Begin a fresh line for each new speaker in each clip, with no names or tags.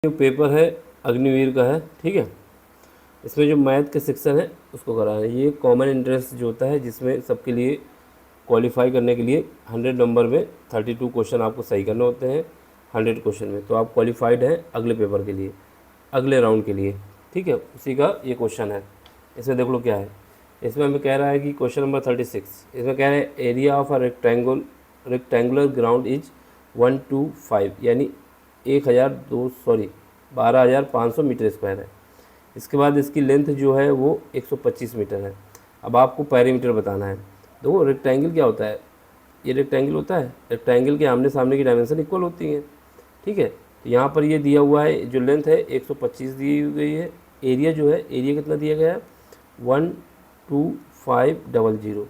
जो पेपर है अग्निवीर का है, ठीक है। इसमें जो मैथ के सेक्शन है उसको कराना है। ये कॉमन एंट्रेंस जो होता है जिसमें सबके लिए क्वालिफाई करने के लिए 100 नंबर में 32 क्वेश्चन आपको सही करने होते हैं 100 क्वेश्चन में, तो आप क्वालिफाइड हैं अगले पेपर के लिए, अगले राउंड के लिए, ठीक है। उसी का ये क्वेश्चन है। इसमें देख लो क्या है। इसमें हमें कह रहा है कि क्वेश्चन नंबर 36, इसमें कह रहा है area of a rectangular ground is 125 यानी 12,500 मीटर स्क्वायर है। इसके बाद इसकी लेंथ जो है वो 125 मीटर है। अब आपको पैरीमीटर बताना है। देखो रेक्टेंगल क्या होता है, ये रेक्टेंगल होता है, रेक्टेंगल के आमने सामने की डायमेंशन इक्वल होती हैं, ठीक है। तो यहाँ पर ये दिया हुआ है, जो लेंथ है 125 दी गई है, एरिया जो है, एरिया कितना दिया गया है 12500।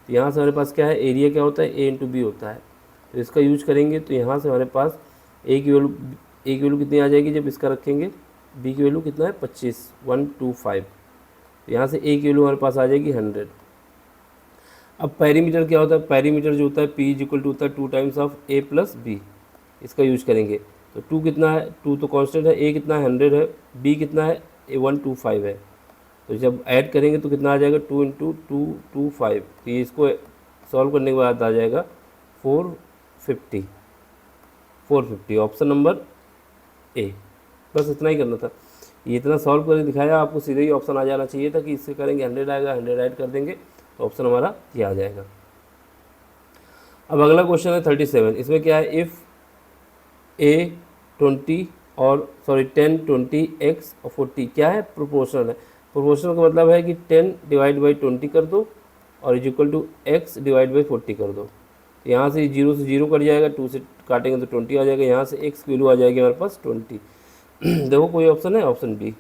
तो यहाँ से हमारे पास क्या है, एरिया क्या होता है ए इंटू बी होता है, तो इसका यूज करेंगे। तो यहाँ से हमारे पास ए की वैल्यू कितनी आ जाएगी जब इसका रखेंगे, बी की वैल्यू कितना है 125। तो यहाँ से ए की वैल्यू हमारे पास आ जाएगी 100। अब पैरीमीटर क्या होता है, पैरीमीटर जो होता है पी इज इक्वल टू होता है 2 times of A plus B, इसका यूज करेंगे। तो 2 कितना है, 2 तो कांस्टेंट है, ए कितना है 100 है, बी कितना है 125 है। तो जब ऐड करेंगे तो कितना आ जाएगा 2 इंटू 225। तो ये इसको सॉल्व करने के बाद आ जाएगा 450। Option number A. बस इतना ही करना था, ये इतना सॉल्व करके दिखाया, आपको सीधे ही ऑप्शन आ जाना चाहिए था कि इससे करेंगे 100 आएगा, 100 ऐड कर देंगे तो ऑप्शन हमारा ये आ जाएगा। अब अगला क्वेश्चन है 37। इसमें क्या है, इफ़ ए 20 और 10 20 x और 40 क्या है, प्रोपोर्शनल है। प्रोपोर्शनल का मतलब है कि 10 डिवाइड बाई 20 कर दो और is equal to x divide by 40 कर दो। तो यहाँ से 0 से 0 कट जाएगा, 2 से काटेंगे तो 20 आ जाएगा, यहाँ से x की वैल्यू आ जाएगी हमारे पास 20। देखो कोई ऑप्शन है, ऑप्शन बी।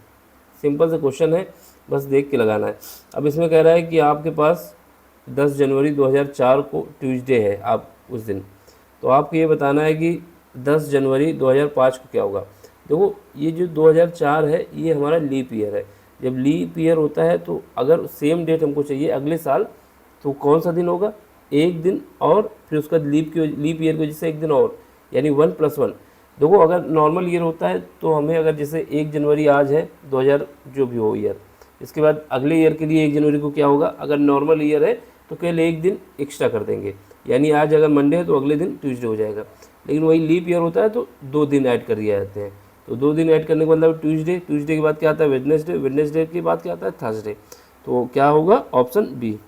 सिंपल से क्वेश्चन है, बस देख के लगाना है। अब इसमें कह रहा है कि आपके पास 10 जनवरी 2004 को ट्यूसडे है, आप उस दिन, तो आपको ये बताना है कि 10 जनवरी 2005 को क्या होगा। देखो ये जो 2004 है ये हमारा लीप ईयर है। जब लीप ईयर होता है तो अगर सेम डेट हमको चाहिए अगले साल, तो कौन सा दिन होगा, एक दिन और फिर उसका लीप ईयर की वजह से एक दिन और, यानी 1 + 1। देखो अगर नॉर्मल ईयर होता है तो हमें, अगर जैसे 1 जनवरी आज है 2000 जो भी हो ईयर, इसके बाद अगले ईयर के लिए 1 जनवरी को क्या होगा, अगर नॉर्मल ईयर है तो केवल एक दिन एक्स्ट्रा कर देंगे, यानी आज अगर मंडे है तो अगले दिन ट्यूसडे हो जाएगा। लेकिन वही लीप ईयर होता है तो 2 दिन ऐड कर दिए जाते हैं। तो 2 दिन ऐड करने के मतलब ट्यूसडे के बाद क्या आता है वेडनेसडे के बाद क्या आता है थर्सडे। तो क्या होगा, ऑप्शन बी,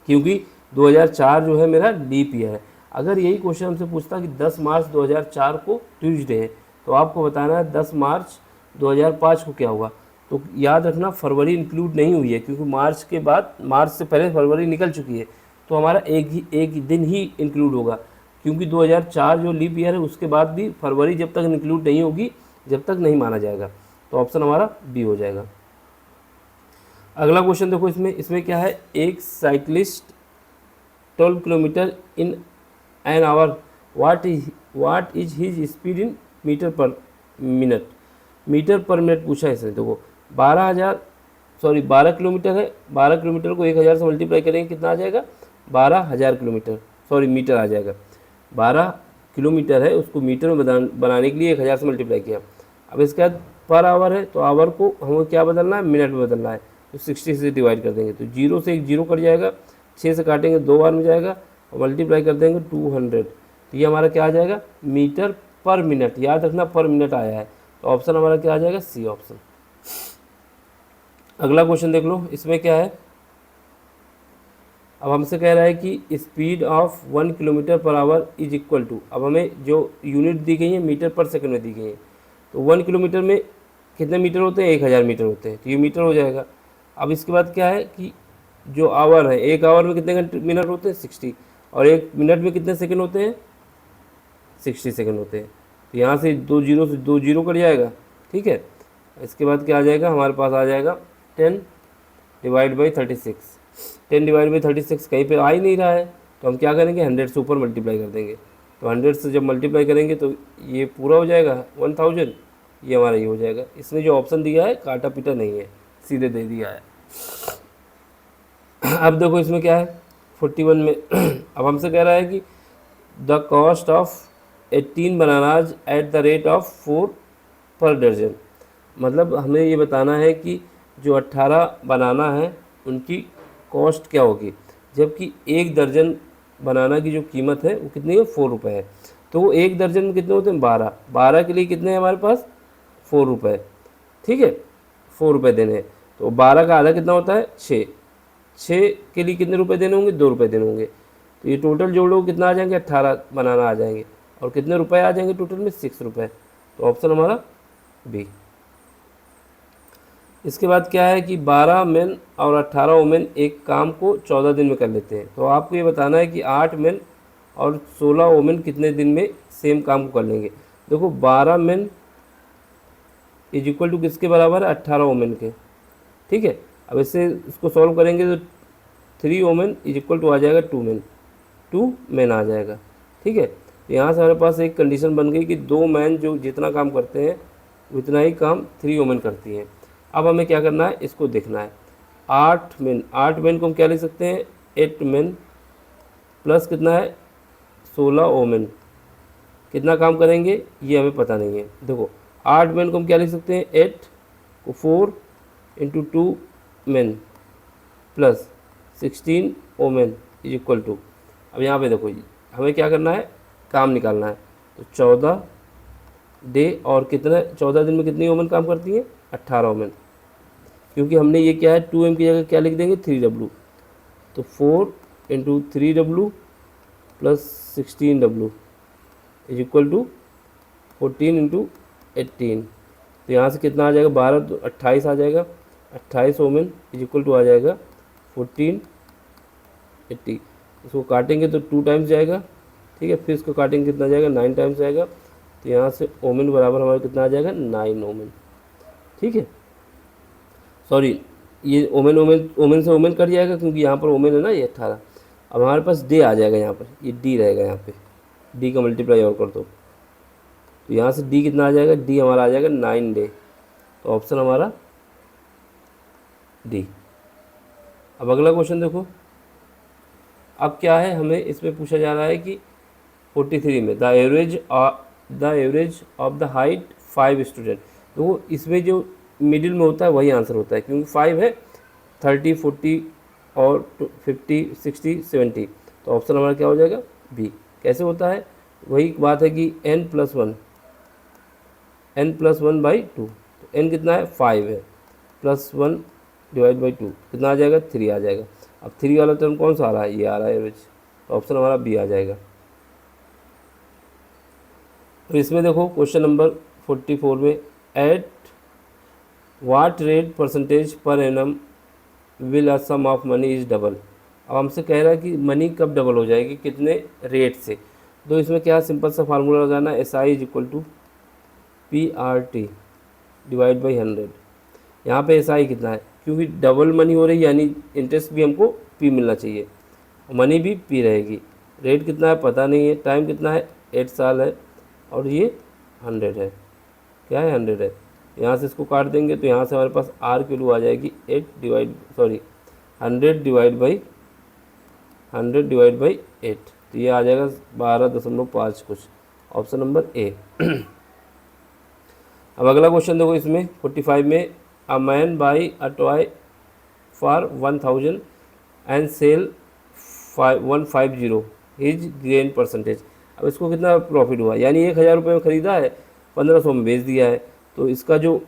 क्योंकि 2004 जो है मेरा लीप ईयर है। अगर यही क्वेश्चन हमसे पूछता कि 10 मार्च 2004 को ट्यूसडे है, तो आपको बताना है 10 मार्च 2005 को क्या होगा। तो याद रखना फरवरी इंक्लूड नहीं हुई है, क्योंकि मार्च के बाद, मार्च से पहले फरवरी निकल चुकी है, तो हमारा एक दिन ही इंक्लूड होगा, क्योंकि 2004 जो लीप ईयर है उसके बाद भी फरवरी जब तक इंक्लूड नहीं होगी जब तक नहीं माना जाएगा। तो ऑप्शन हमारा बी हो जाएगा। अगला क्वेश्चन देखो, इसमें क्या है, एक cyclist 12 kilometre in an hour, what is his speed in metre per minute. Metre per minute पूछा है इसने। देखो 12 किलोमीटर है, 12 किलोमीटर को 1000 से मल्टीप्लाई करेंगे कितना आ जाएगा, 12,000 किलोमीटर, मीटर आ जाएगा। 12 किलोमीटर है, उसको मीटर में बनाने के लिए 1000 से मल्टीप्लाई किया। अब इसके बाद पर आवर है, तो आवर को हमें क्या बदलना है, मिनट में बदलना है, तो 60 से डिवाइड कर देंगे, तो 0 से एक 0 कट जाएगा, 6 से काटेंगे 2 बार में जाएगा और मल्टीप्लाई कर देंगे 200। तो ये हमारा क्या आ जाएगा, मीटर पर मिनट। याद रखना पर मिनट आया है, तो ऑप्शन हमारा क्या आ जाएगा, सी ऑप्शन। अगला क्वेश्चन देख लो, इसमें क्या है, अब हमसे कह रहा है कि speed of 1 kilometre per hour is equal to, अब हमें जो यूनिट दी गई है मीटर पर सेकंड में दी गई है, तो 1 किलोमीटर में कितने मीटर होते हैं, 1000 मीटर होते हैं, तो ये मीटर हो जाएगा। अब इसके बाद क्या है कि जो आवर है, 1 आवर में कितने मिनट होते हैं 60, और 1 मिनट में कितने सेकंड होते हैं 60 सेकंड होते हैं। तो यहाँ से 2 जीरो कट जाएगा, ठीक है। इसके बाद क्या आ जाएगा, हमारे पास आ जाएगा 10 डिवाइड बाई 36। 10 डिवाइड बाई 36 कहीं पे आ ही नहीं रहा है, तो हम क्या करेंगे 100 से ऊपर मल्टीप्लाई कर देंगे। तो 100 से जब मल्टीप्लाई करेंगे तो ये पूरा हो जाएगा 1000, ये हमारा ये हो जाएगा। इसमें जो ऑप्शन दिया है काटा पीटा नहीं है, सीधे दे दिया है। अब देखो इसमें क्या है 41 में अब हमसे कह रहा है कि the cost of 18 bananas at the rate of 4 पर दर्जन। मतलब हमें ये बताना है कि जो 18 बनाना है उनकी कॉस्ट क्या होगी, जबकि एक दर्जन बनाना की जो कीमत है वो कितनी है, 4 रुपये है। तो वो एक दर्जन में कितने होते हैं, 12। 12 के लिए कितने हैं हमारे पास, 4 रुपये। ठीक है, 4 रुपये देने हैं। तो 12 का आधा कितना होता है, 6। 6 के लिए कितने रुपए देने होंगे, 2 रुपये देने होंगे। तो ये टोटल जोड़ो कितना आ जाएंगे, 18 बनाना आ जाएंगे। और कितने रुपए आ जाएंगे टोटल में, 6 रुपये। तो ऑप्शन हमारा बी। इसके बाद क्या है कि 12 मेन और 18 वुमेन एक काम को 14 दिन में कर लेते हैं। तो आपको ये बताना है कि 8 मेन और 16 वुमेन कितने दिन में सेम काम को कर लेंगे। देखो 12 मेन इज इक्वल टू किसके बराबर है, 18 वुमेन के। ठीक है, अब इससे इसको सॉल्व करेंगे तो 3 वुमेन इज इक्वल टू आ जाएगा 2 मैन आ जाएगा। ठीक है, तो यहाँ से हमारे पास एक कंडीशन बन गई कि 2 मैन जो जितना काम करते हैं उतना ही काम 3 वुमेन करती हैं। अब हमें क्या करना है, इसको देखना है। 8 मैन को हम क्या लिख सकते हैं, 8 मैन प्लस कितना है, 16 वुमेन कितना काम करेंगे ये हमें पता नहीं है। देखो 8 मैन को हम क्या लिख सकते हैं, 8 को 4 into 2 man plus 16 women is equal to, अब यहाँ पे देखो हमें क्या करना है, काम निकालना है। तो 14 डे और कितना, 14 दिन में कितनी वुमेन काम करती हैं, 18 वुमेन। क्योंकि हमने ये क्या है, 2m की जगह क्या लिख देंगे, 3w। तो 4 इंटू 3w plus 16w is equal to 14 into 18। तो यहाँ से कितना आ जाएगा, 12 तो 28 आ जाएगा। 28 वुमेन इज इक्वल टू आ जाएगा 1480। इसको काटेंगे तो 2 टाइम्स जाएगा। ठीक है, फिर इसको काटेंगे कितना जाएगा, 9 टाइम्स जाएगा। तो यहाँ से वुमेन बराबर हमारा कितना आ जाएगा, 9 वुमेन। ठीक है, सॉरी ये ओमेन से ओमेन कट जाएगा क्योंकि यहाँ पर ओमेन है ना, ये 18। अब हमारे पास डे आ जाएगा, यहाँ पर ये डी रहेगा, यहाँ पे डी का मल्टीप्लाई और कर दो तो यहाँ से डी कितना आ जाएगा, डी हमारा आ जाएगा 9 डे। तो ऑप्शन हमारा डी। अब अगला क्वेश्चन देखो। अब क्या है, हमें इसमें पूछा जा रहा है कि 43 में the average of the height 5 student. तो इसमें जो मिडिल में होता है वही आंसर होता है, क्योंकि 5 है, 30, 40 और 50, 60, 70। तो ऑप्शन हमारा क्या हो जाएगा, बी। कैसे होता है, वही बात है कि n + 1/2। तो n कितना है, 5 है, +1 डिवाइड बाई 2 कितना आ जाएगा, 3 आ जाएगा। अब 3 वाला टर्म कौन सा आ रहा है, ये आ रहा है एवरेज। तो ऑप्शन हमारा बी आ जाएगा। तो इसमें देखो क्वेश्चन नंबर 44 में, at what rate percentage per annum will a sum of money is double. अब हमसे कह रहा है कि मनी कब डबल हो जाएगी, कितने रेट से। तो इसमें क्या सिंपल सा फार्मूला लगाना है, SI is equal to PRT divide by 100। यहाँ पे SI कितना है, क्योंकि डबल मनी हो रही है यानी इंटरेस्ट भी हमको P मिलना चाहिए, मनी भी P रहेगी। रेट कितना है पता नहीं है, टाइम कितना है 8 साल है, और ये 100 है, क्या है 100 है। यहाँ से इसको काट देंगे तो यहाँ से हमारे पास R की वैल्यू आ जाएगी 100 डिवाइड बाई 8। तो ये आ जाएगा 12.5 कुछ, ऑप्शन नंबर ए। अब अगला क्वेश्चन देखो, इसमें 45 में, a man buy a toy for 1000 and sell 150 his gain percentage. अब इसको कितना प्रॉफिट हुआ, यानी 1000 रुपये में ख़रीदा है, 1500 में बेच दिया है। तो इसका जो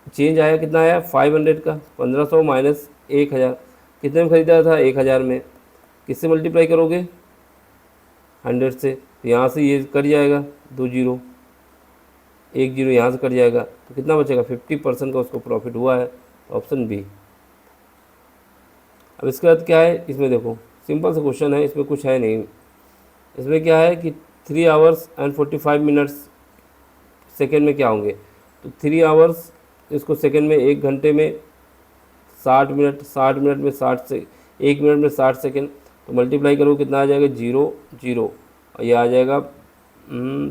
चेंज आया कितना आया, 500 का, 1500 माइनस 1000, कितने में ख़रीदा था, 1000 में। किससे मल्टीप्लाई करोगे, 100 से। तो यहाँ से ये कट जाएगा, 2 जीरो, 1 जीरो यहाँ से कट जाएगा, तो कितना बचेगा, 50% का उसको प्रॉफिट हुआ है, ऑप्शन बी। अब इसके बाद क्या है, इसमें देखो सिंपल सा क्वेश्चन है, इसमें कुछ है नहीं। इसमें क्या है कि 3 आवर्स एंड 45 मिनट्स सेकेंड में क्या होंगे। तो 3 आवर्स इसको सेकेंड में, 1 घंटे में 60 मिनट, 60 मिनट में 60 से 1 मिनट में 60 सेकेंड। तो मल्टीप्लाई करो कितना आ जाएगा, 0 0, और ये आ जाएगा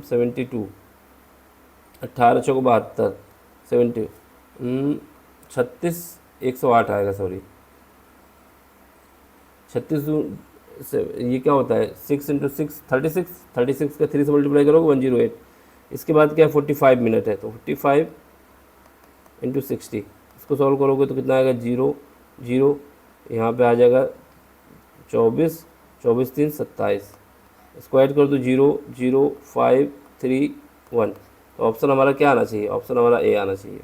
72, 18 चौको 72, 70, 36, 108 आएगा, सॉरी 36 से ये क्या होता है, 6 × 6 36, 36 का 3 से मल्टीप्लाई करोगे 108, इसके बाद क्या है 45 मिनट है, तो 45 इंटू 60 इसको सॉल्व करोगे तो कितना आएगा 0 0, यहाँ पे आ जाएगा 24 24 3 27, इसको ऐड कर दो 0 0 5 3 1, तो ऑप्शन हमारा क्या आना चाहिए, ऑप्शन हमारा ए आना चाहिए।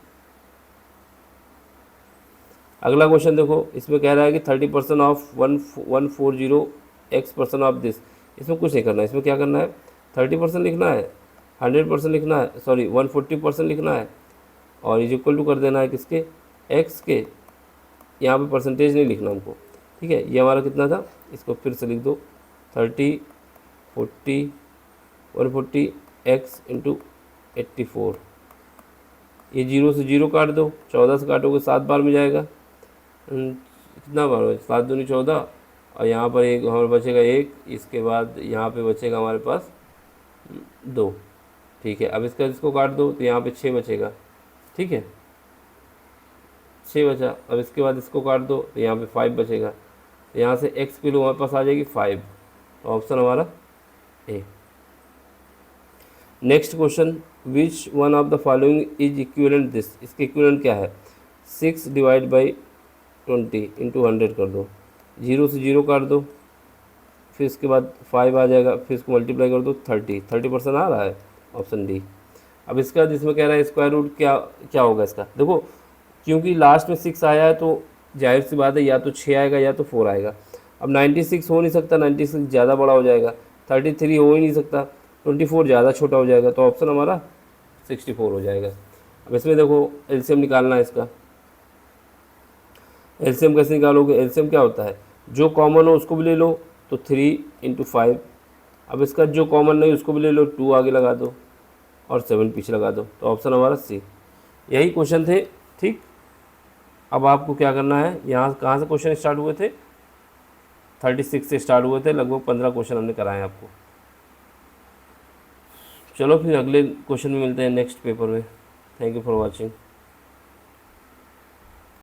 अगला क्वेश्चन देखो, इसमें कह रहा है कि 30% ऑफ 140x% ऑफ दिस। इसमें कुछ नहीं करना है, इसमें क्या करना है 30% लिखना है, 100% लिखना है, सॉरी 140% लिखना है, और इज इक्वल टू कर देना है किसके, x के, यहाँ पे परसेंटेज नहीं लिखना हमको, ठीक है। ये हमारा कितना था, इसको फिर से लिख दो 30 40 140 x इंटू 84, ये 0 से 0 काट दो, 14 से काटोगे 7 बार में जाएगा, कितना बार हो, 7 दूनी 14, और यहाँ पर एक हमारे बचेगा 1, इसके बाद यहाँ पे बचेगा हमारे पास 2, ठीक है। अब इसको काट दो तो यहाँ पे 6 बचेगा, ठीक है, 6 बचा। अब इसके बाद इसको काट दो तो यहाँ पे 5 बचेगा, तो यहाँ से x किलो हमारे पास आ जाएगी 5, तो ऑप्शन हमारा A. Next question, which one of the following is equivalent this, इसके इक्विवेलेंट क्या है, 6 डिवाइड बाई 20 इंटू 100 कर दो, 0 से 0 काट दो, फिर इसके बाद 5 आ जाएगा, फिर इसको मल्टीप्लाई कर दो 30% आ रहा है, ऑप्शन डी। अब इसका जिसमें कह रहा है स्क्वायर रूट क्या होगा इसका, देखो क्योंकि लास्ट में 6 आया है तो जाहिर सी बात है या तो 6 आएगा या तो 4 आएगा। अब 96 हो नहीं सकता, 96 ज़्यादा बड़ा हो जाएगा, 33 हो ही नहीं सकता, 24 ज़्यादा छोटा हो जाएगा, तो ऑप्शन हमारा 64 हो जाएगा। अब इसमें देखो एलसीएम निकालना है इसका, एलसीएम कैसे निकालोगे, एलसीएम क्या होता है, जो कॉमन हो उसको भी ले लो, तो 3 इंटू 5, अब इसका जो कॉमन नहीं उसको भी ले लो, 2 आगे लगा दो और 7 पीछे लगा दो, तो ऑप्शन हमारा सी। यही क्वेश्चन थे, ठीक। अब आपको क्या करना है, यहाँ कहाँ से क्वेश्चन स्टार्ट हुए थे, 36 से स्टार्ट हुए थे, लगभग 15 क्वेश्चन हमने कराए आपको। चलो फिर अगले क्वेश्चन में मिलते हैं नेक्स्ट पेपर में। Thank you for watching.